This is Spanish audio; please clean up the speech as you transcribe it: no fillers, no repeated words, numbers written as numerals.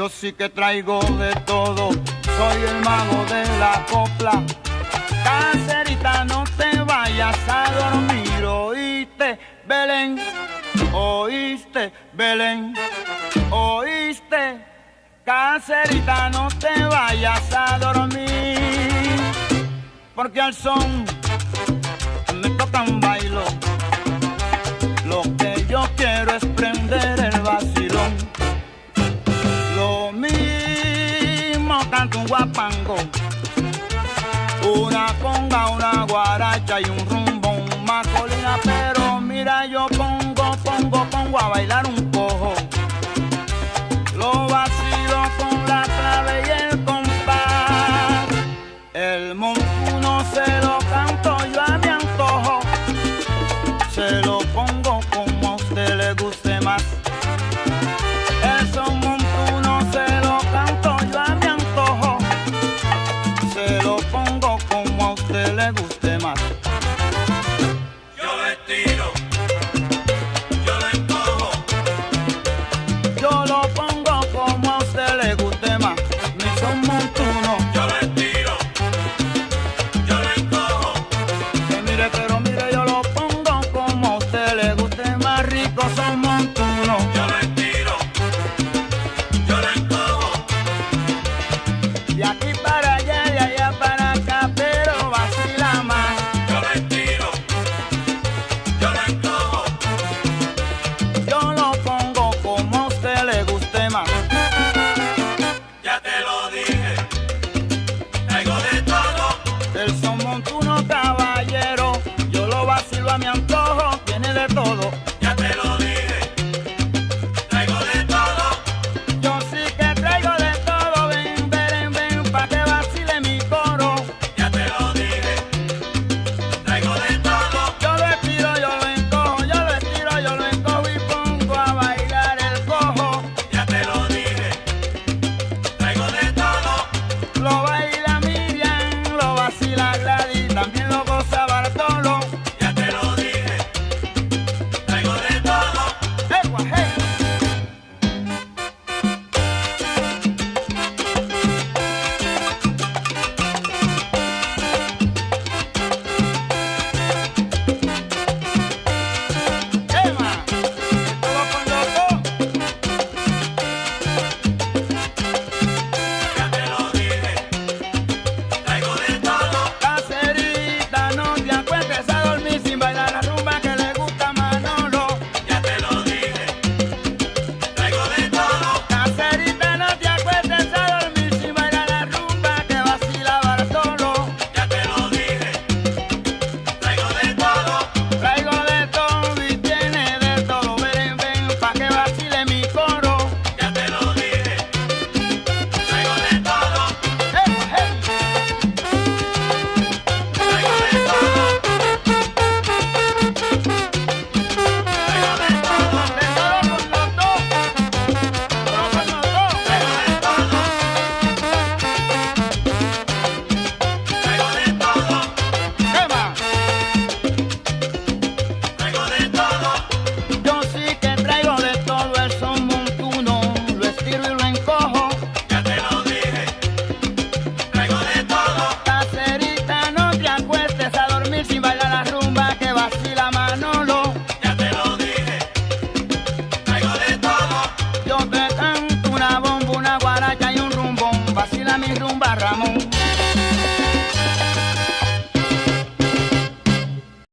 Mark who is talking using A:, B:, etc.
A: Yo sí que traigo de todo, soy el mago de la copla. Caserita, no te vayas a dormir, oíste, Belén, oíste, Belén, oíste. Caserita, no te vayas a dormir, porque al son me tocan bailo. Lo que yo quiero es prender el vacilón. Lo mismo canto un guapango, una conga, una guaracha y un rumbón macolina. Pero mira, yo pongo a bailar un cojo. Lo vacilo con la clave y el compás. El montuno se lo canto yo a mi antojo. Se lo pongo como a usted le guste más. El son montuno se lo canto yo a mi antojo. Se lo pongo como a usted le guste más.
B: Yo lo estiro, yo lo encojo.
A: Yo lo pongo como a usted le guste más. Mi son montuno.
B: Yo lo estiro, yo lo encojo.
A: Que mire, pero mire, yo lo pongo como a usted le guste más. Rico son montuno.
B: Yo lo estiro, yo lo encojo.
A: De aquí para allá, de allá para acá, pero vacila más.
B: Yo lo estiro, yo lo encojo.
A: Yo lo pongo como a usted le guste más.
B: Ya te lo dije, traigo de todo.
A: El son montuno, caballero, yo lo vacilo a mi antojo, tiene de todo.
B: Ya te lo dije, traigo de todo.
A: Yo sí que traigo de todo, ven, ven, ven, pa' que vacile mi coro.
B: Ya te lo dije, traigo de todo.
A: Yo lo estiro, yo lo encojo, yo lo estiro, yo lo encojo y pongo a bailar el cojo.
B: Ya te lo dije, traigo de todo.
A: Lo baila Miriam, lo vacila Gladys, también lo goza Bartolo.
B: Ya te lo dije, traigo de todo.
A: ¡Egua, hey! ¡Ema! ¡Todo con loco!
B: Ya te lo dije, traigo de todo.
A: Caserita, no te acuestes a dormir sin bailar la rumba que le gusta a Manolo.
B: Ya te lo dije, traigo de todo.
A: Caserita, no te acuestes a dormir sin bailar la rumba que vacila Bartolo.
B: Ya te lo dije, traigo de todo.
A: Traigo de todo y tiene de todo. Ven, ven, pa' que vacile mi coro.
B: Ya te lo dije, traigo de todo.
A: ¡Hey, hey!
B: Traigo de todo. Traigo de todo.
A: De todo con los dos. Todo con los dos.
B: Traigo de todo. Traigo de todo.
A: ¡Ema!
B: Traigo de todo.
A: Yo sí que traigo de todo, el son montuno, lo estiro y lo encojo.
B: Ya te lo dije, traigo de todo.
A: Caserita, no te acuestes a dormir sin bailar la rumba que vacila Manolo.
B: Ya te lo dije, traigo de todo.
A: Yo te canto una bomba, una guaracha y un rumbón, vacila mi rumba Ramón.